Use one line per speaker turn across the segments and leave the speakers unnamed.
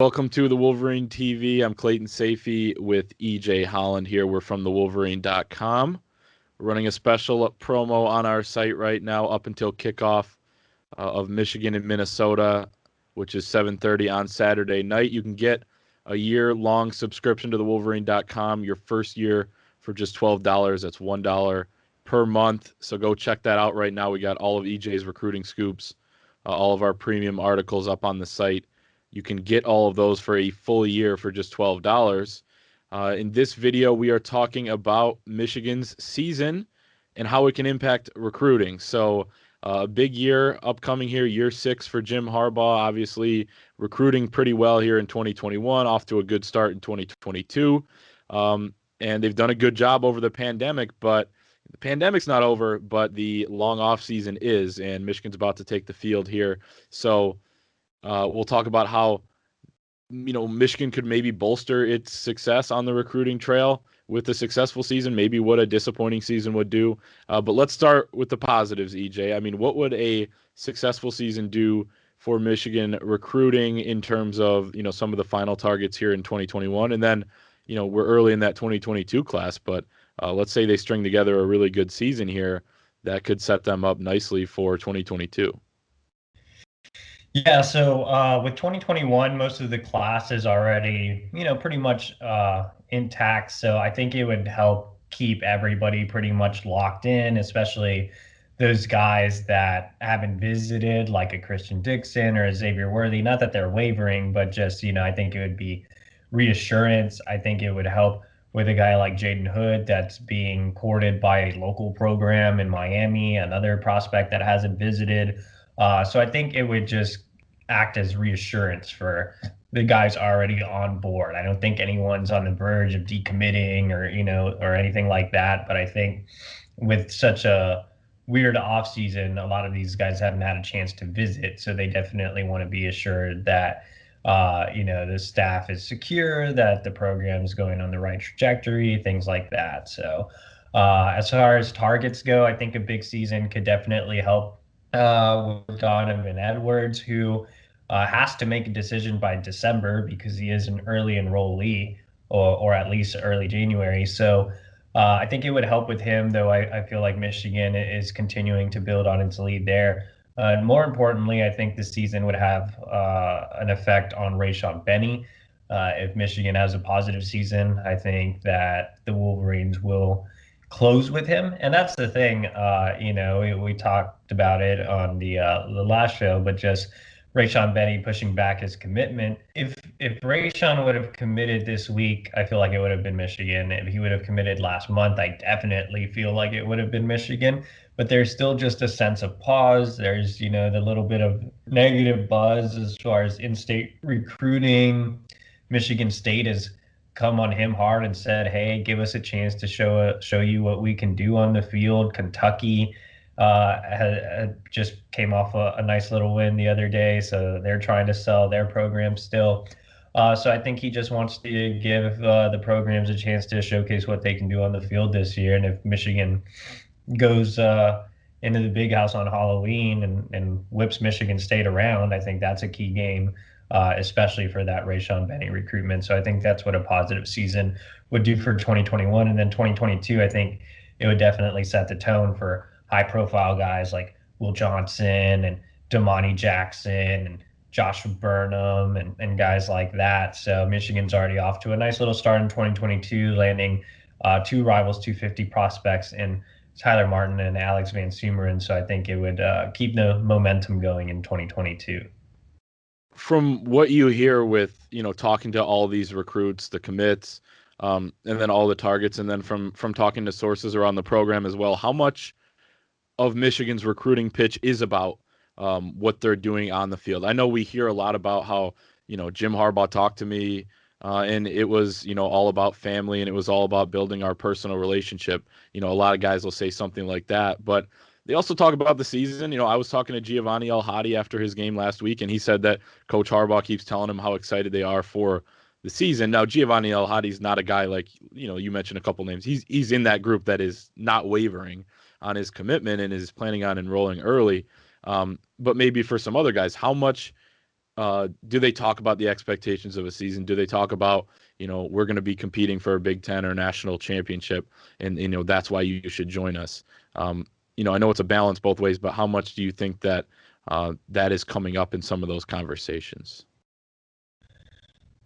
Welcome to the Wolverine TV. I'm Clayton Sayfie with EJ Holland here. We're from the Wolverine.com. We're running a special promo on our site right now up until kickoff of Michigan and Minnesota, which is 7:30 on Saturday night. You can get a year-long subscription to the Wolverine.com, your first year for just $12. That's $1 per month. So go check that out right now. We got all of EJ's recruiting scoops, all of our premium articles up on the site. You can get all of those for a full year for just $12. In this video, we are talking about Michigan's season and how it can impact recruiting. So a big year upcoming here, year 6 for Jim Harbaugh, obviously recruiting pretty well here in 2021, off to a good start in 2022. And they've done a good job over the pandemic, but the pandemic's not over, but the long off season is, and Michigan's about to take the field here. So we'll talk about how Michigan could maybe bolster its success on the recruiting trail with a successful season, maybe what a disappointing season would do. But let's start with the positives, EJ. I mean, what would a successful season do for Michigan recruiting in terms of, some of the final targets here in 2021? And then, we're early in that 2022 class, but let's say they string together a really good season here that could set them up nicely for 2022.
Yeah, so with 2021, most of the class is already, pretty much intact. So I think it would help keep everybody pretty much locked in, especially those guys that haven't visited, like a Christian Dixon or a Xavier Worthy. Not that they're wavering, but just, I think it would be reassurance. I think it would help with a guy like Jaden Hood that's being courted by a local program in Miami, another prospect that hasn't visited. So I think it would just act as reassurance for the guys already on board. I don't think anyone's on the verge of decommitting or anything like that. But I think with such a weird off season, a lot of these guys haven't had a chance to visit, so they definitely want to be assured that the staff is secure, that the program is going on the right trajectory, things like that. So as far as targets go, I think a big season could definitely help with Donovan Edwards, who has to make a decision by December because he is an early enrollee, or at least early January. So I think it would help with him, though I feel like Michigan is continuing to build on its lead there. And more importantly, I think this season would have an effect on Rayshon Benny. If Michigan has a positive season, I think that the Wolverines will close with him. And that's the thing, we talked about it on the last show, but just Rayshon Benny pushing back his commitment. If Rayshon would have committed this week, I feel like it would have been Michigan. If he would have committed last month, I definitely feel like it would have been Michigan. But there's still just a sense of pause. There's, the little bit of negative buzz as far as in-state recruiting. Michigan State has come on him hard and said, "Hey, give us a chance to show you what we can do on the field." Kentucky had just came off a nice little win the other day, so they're trying to sell their program still. So I think he just wants to give the programs a chance to showcase what they can do on the field this year. And if Michigan goes into the big house on Halloween and whips Michigan State around, I think that's a key game, especially for that Rayshon Benny recruitment. So I think that's what a positive season would do for 2021. And then 2022, I think it would definitely set the tone for high-profile guys like Will Johnson and Damani Jackson and Joshua Burnham and guys like that. So Michigan's already off to a nice little start in 2022, landing two Rivals 250 prospects in Tyler Martin and Alex Van Sumeren. So I think it would keep the momentum going in 2022.
From what you hear with, talking to all these recruits, the commits, and then all the targets, and then from talking to sources around the program as well, how much of Michigan's recruiting pitch is about what they're doing on the field? I know we hear a lot about how, Jim Harbaugh talked to me, and it was, all about family, and it was all about building our personal relationship. A lot of guys will say something like that, but they also talk about the season. I was talking to Giovanni El-Hadi after his game last week, and he said that Coach Harbaugh keeps telling him how excited they are for the season. Now, Giovanni El-Hadi's not a guy like, you mentioned a couple names. He's in that group that is not wavering on his commitment and is planning on enrolling early. But maybe for some other guys, how much do they talk about the expectations of a season? Do they talk about, we're going to be competing for a Big Ten or national championship, and that's why you should join us? I know it's a balance both ways, but how much do you think that that is coming up in some of those conversations?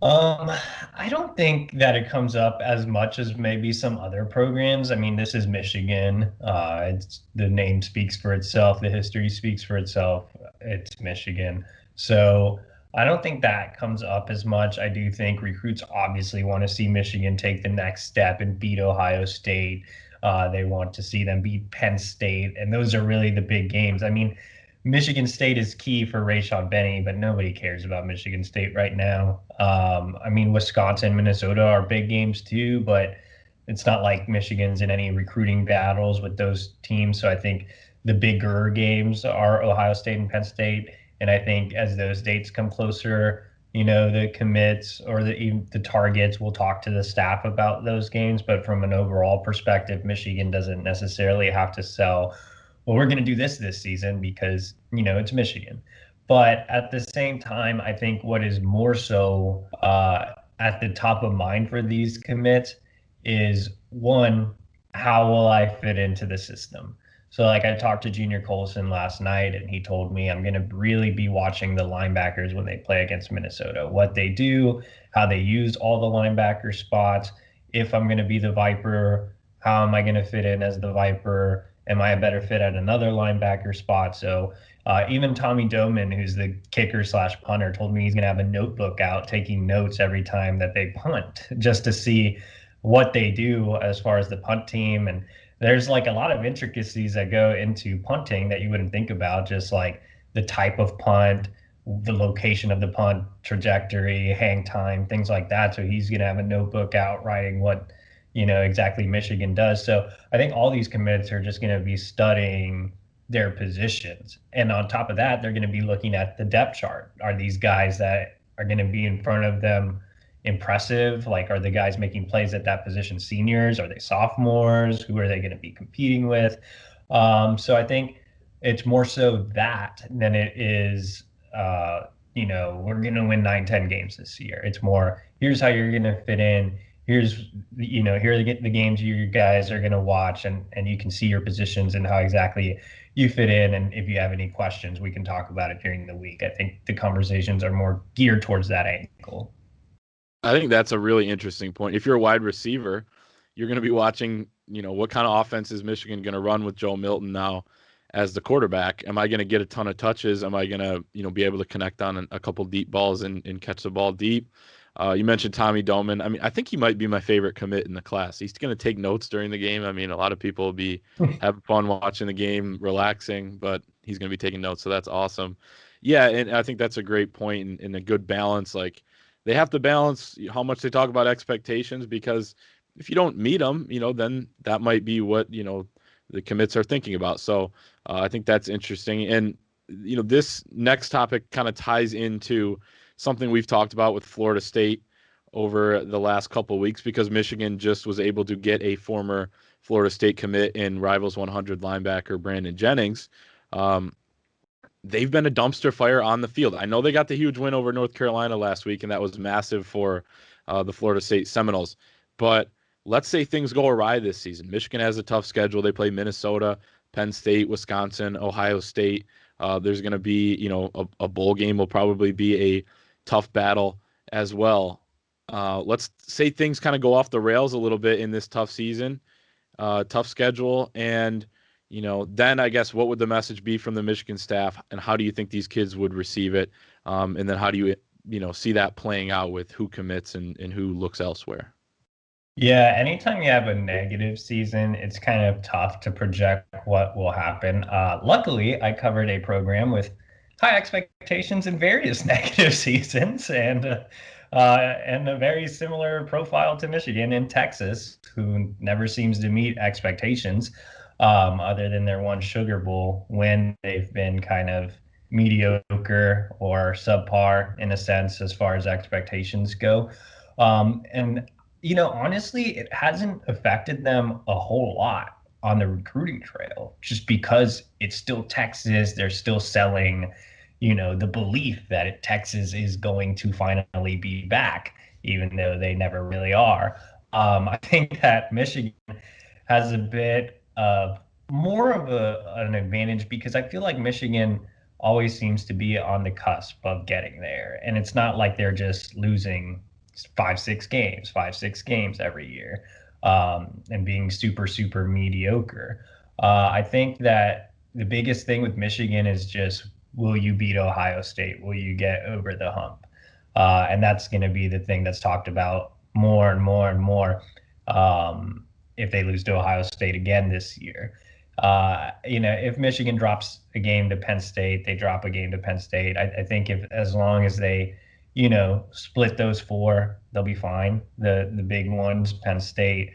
I don't think that it comes up as much as maybe some other programs. I mean, this is Michigan. It's the name speaks for itself. The history speaks for itself. It's Michigan. So I don't think that comes up as much. I do think recruits obviously want to see Michigan take the next step and beat Ohio State. They want to see them beat Penn State, and those are really the big games. I mean, Michigan State is key for Rayshon Benny, but nobody cares about Michigan State right now. I mean, Wisconsin, Minnesota are big games too, but it's not like Michigan's in any recruiting battles with those teams. So I think the bigger games are Ohio State and Penn State. And I think as those dates come closer, the commits or the targets will talk to the staff about those games. But from an overall perspective, Michigan doesn't necessarily have to sell, well, we're going to do this season because, it's Michigan. But at the same time, I think what is more so at the top of mind for these commits is one, how will I fit into the system? So, like, I talked to Junior Colson last night, and he told me I'm going to really be watching the linebackers when they play against Minnesota, what they do, how they use all the linebacker spots. If I'm going to be the Viper, how am I going to fit in as the Viper? Am I a better fit at another linebacker spot? So even Tommy Doman, who's the kicker slash punter, told me he's going to have a notebook out taking notes every time that they punt just to see what they do as far as the punt team. And there's like a lot of intricacies that go into punting that you wouldn't think about, just like the type of punt, the location of the punt, trajectory, hang time, things like that. So he's going to have a notebook out writing what exactly Michigan does. So I think all these commits are just going to be studying their positions. And on top of that, they're going to be looking at the depth chart. Are these guys that are going to be in front of them impressive? Like, are the guys making plays at that position seniors? Are they sophomores? Who are they going to be competing with? So I think it's more so that than it is, we're going to win 9, 10 games this year. It's more, here's how you're going to fit in. Here's, here are the games you guys are going to watch, and you can see your positions and how exactly you fit in. And if you have any questions, we can talk about it during the week. I think the conversations are more geared towards that angle.
I think that's a really interesting point. If you're a wide receiver, you're going to be watching, what kind of offense is Michigan going to run with Joe Milton now as the quarterback? Am I going to get a ton of touches? Am I going to, be able to connect on a couple deep balls and catch the ball deep? You mentioned Tommy Doman. I mean, I think he might be my favorite commit in the class. He's going to take notes during the game. I mean, a lot of people will be having fun watching the game, relaxing, but he's going to be taking notes. So that's awesome. Yeah, and I think that's a great point and a good balance. Like, they have to balance how much they talk about expectations, because if you don't meet them, then that might be what, the commits are thinking about. So I think that's interesting. And, this next topic kind of ties into something we've talked about with Florida State over the last couple of weeks, because Michigan just was able to get a former Florida State commit in Rivals 100 linebacker Brandon Jennings. They've been a dumpster fire on the field. I know they got the huge win over North Carolina last week, and that was massive for the Florida State Seminoles. But let's say things go awry this season. Michigan has a tough schedule. They play Minnesota, Penn State, Wisconsin, Ohio State. There's going to be, a bowl game will probably be a tough battle as well. Let's say things kind of go off the rails a little bit in this tough season, tough schedule, and then I guess what would the message be from the Michigan staff, and how do you think these kids would receive it? And then how do you see that playing out with who commits and who looks elsewhere?
Yeah, anytime you have a negative season, it's kind of tough to project what will happen. Luckily, I covered a program with high expectations in various negative seasons, and a very similar profile to Michigan in Texas, who never seems to meet expectations, other than their one Sugar Bowl when they've been kind of mediocre or subpar in a sense as far as expectations go. And honestly, it hasn't affected them a whole lot on the recruiting trail, just because it's still Texas. They're still selling, the belief that Texas is going to finally be back, even though they never really are. I think that Michigan has a bit of more of an advantage because I feel like Michigan always seems to be on the cusp of getting there. And it's not like they're just losing 5, 6 games every year, and being super, super mediocre. I think that the biggest thing with Michigan is just, will you beat Ohio State? Will you get over the hump? And that's going to be the thing that's talked about more and more and more, if they lose to Ohio State again this year. If Michigan drops a game to Penn State, they drop a game to Penn State. I think if as long as they, split those four, they'll be fine. The big ones: Penn State,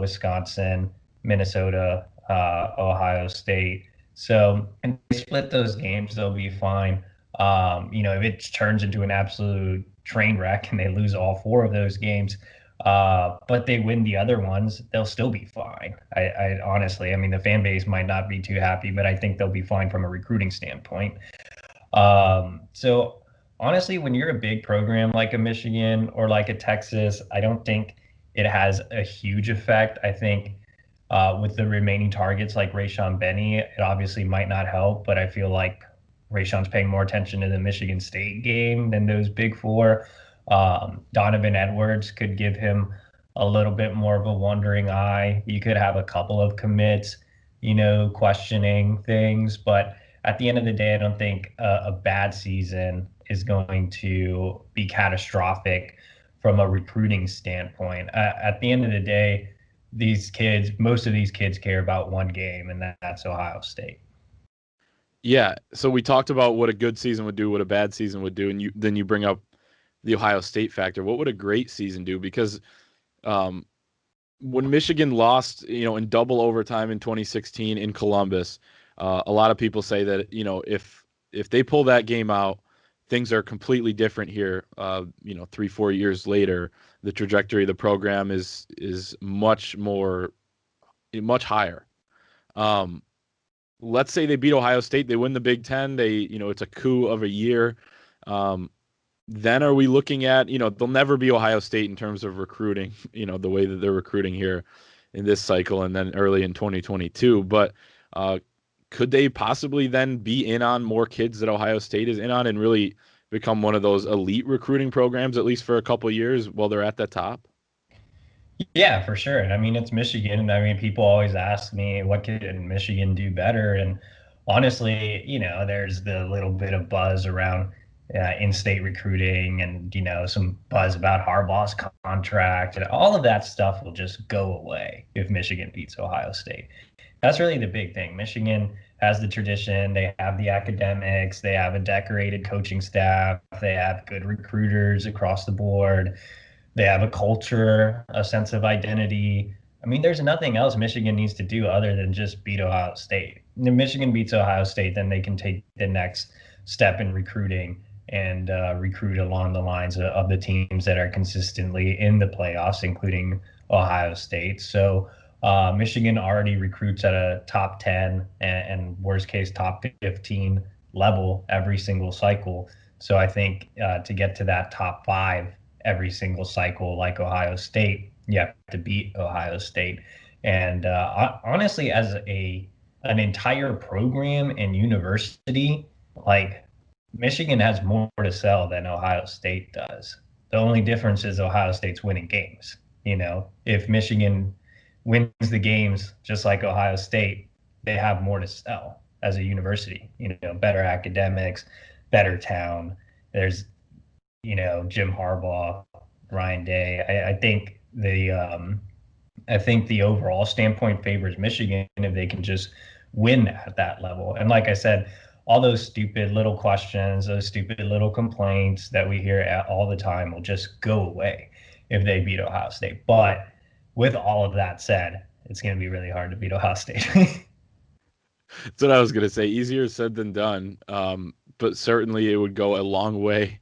Wisconsin, Minnesota, Ohio State. So, and they split those games, they'll be fine. If it turns into an absolute train wreck and they lose all four of those games, but they win the other ones, they'll still be fine. I honestly, I mean, the fan base might not be too happy, but I think they'll be fine from a recruiting standpoint. So honestly, when you're a big program like a Michigan or like a Texas, I don't think it has a huge effect. I think with the remaining targets like Rayshon Benny, it obviously might not help, but I feel like Rayshon's paying more attention to the Michigan State game than those big four. Donovan Edwards could give him a little bit more of a wondering eye. You could have a couple of commits, questioning things, but at the end of the day, I don't think a bad season is going to be catastrophic from a recruiting standpoint. At the end of the day, most of these kids care about one game, and that's Ohio State.
Yeah, so we talked about what a good season would do, what a bad season would do, and you bring up the Ohio State factor. What would a great season do? Because when Michigan lost, in double overtime in 2016 in Columbus, a lot of people say that, if they pull that game out, things are completely different here. 3-4 years later, the trajectory of the program is much higher. Let's say they beat Ohio State, they win the Big Ten, it's a coup of a year. Then are we looking at, they'll never be Ohio State in terms of recruiting, the way that they're recruiting here in this cycle and then early in 2022. But could they possibly then be in on more kids that Ohio State is in on and really become one of those elite recruiting programs, at least for a couple of years while they're at the top?
Yeah, for sure. I mean, it's Michigan. I mean, people always ask me, what can Michigan do better? And honestly, there's the little bit of buzz around in-state recruiting and, some buzz about Harbaugh's contract, and all of that stuff will just go away if Michigan beats Ohio State. That's really the big thing. Michigan has the tradition, they have the academics, they have a decorated coaching staff, they have good recruiters across the board. They have a culture, a sense of identity. I mean, there's nothing else Michigan needs to do other than just beat Ohio State. If Michigan beats Ohio State, then they can take the next step in recruiting and recruit along the lines of the teams that are consistently in the playoffs, including Ohio State. So Michigan already recruits at a top 10 and worst case top 15 level every single cycle. So I think to get to that top 5 every single cycle, like Ohio State, you have to beat Ohio State. And honestly, as an entire program and university, like Michigan has more to sell than Ohio State does. The only difference is Ohio State's winning games. If Michigan wins the games just like Ohio State, they have more to sell as a university. Better academics, better town. There's Jim Harbaugh, Ryan Day. I think the overall standpoint favors Michigan if they can just win at that level. And like I said, all those stupid little questions, those stupid little complaints that we hear all the time will just go away if they beat Ohio State. But with all of that said, it's going to be really hard to beat Ohio State.
That's what I was going to say. Easier said than done. But certainly it would go a long way,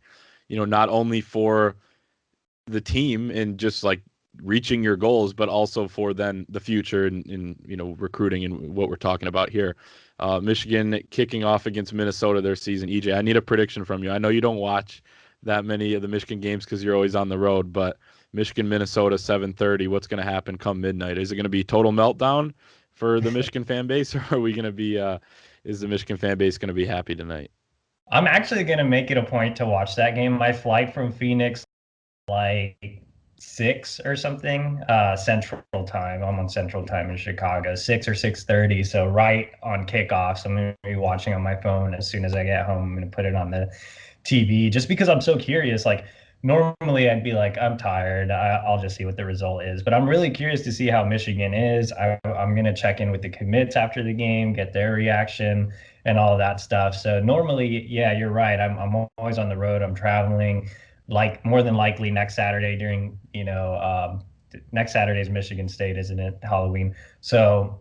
not only for the team and just like reaching your goals, but also for then the future and recruiting and what we're talking about here. Michigan kicking off against Minnesota their season. EJ, I need a prediction from you. I know you don't watch that many of the Michigan games because you're always on the road, but Michigan, Minnesota, 7:30. What's going to happen come midnight? Is it going to be total meltdown for the Michigan fan base, or are we going to be? Is the Michigan fan base going to be happy tonight?
I'm actually going to make it a point to watch that game. My flight from Phoenix, like 6 or something, Central Time. I'm on Central Time in Chicago, 6 or 6:30. So right on kickoff. So I'm going to be watching on my phone as soon as I get home. I'm going to put it on the TV just because I'm so curious. Like normally I'd be like, I'm tired. I'll just see what the result is. But I'm really curious to see how Michigan is. I'm going to check in with the commits after the game, get their reaction and all of that stuff. So normally, yeah, you're right. I'm always on the road. I'm traveling, like more than likely next Saturday during, next Saturday is Michigan State, isn't it? Halloween. So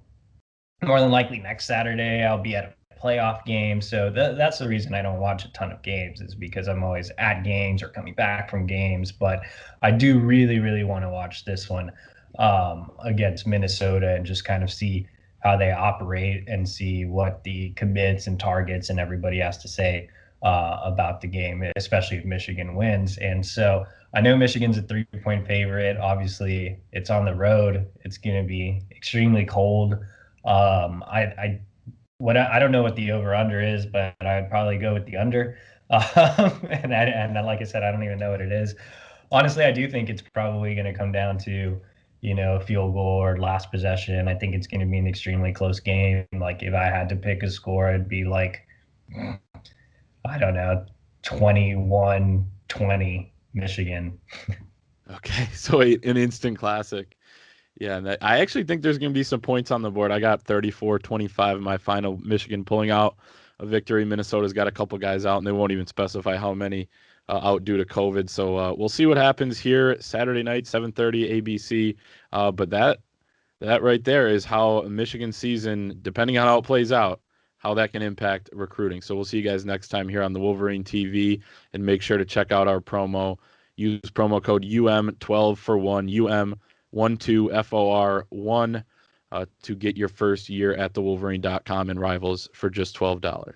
more than likely next Saturday I'll be at a playoff game. So that's the reason I don't watch a ton of games, is because I'm always at games or coming back from games. But I do really, really want to watch this one against Minnesota and just kind of see how they operate and see what the commits and targets and everybody has to say about the game, especially if Michigan wins. And so I know Michigan's a 3-point favorite. Obviously, it's on the road. It's going to be extremely cold. I don't know what the over under is, but I'd probably go with the under. And like I said, I don't even know what it is. Honestly, I do think it's probably going to come down to, field goal or last possession. I think it's going to be an extremely close game. Like if I had to pick a score, it'd be like, I don't know, 21-20 Michigan.
Okay, so an instant classic. Yeah, and I actually think there's going to be some points on the board. I got 34-25 in my final, Michigan pulling out a victory. Minnesota's got a couple guys out, and they won't even specify how many out due to COVID. So we'll see what happens here Saturday night, 7:30 ABC. But that right there is how Michigan season, depending on how it plays out, how that can impact recruiting. So we'll see you guys next time here on the Wolverine TV, and make sure to check out our promo. Use promo code UM12 for one, UM12FOR1 to get your first year at thewolverine.com and Rivals for just $12.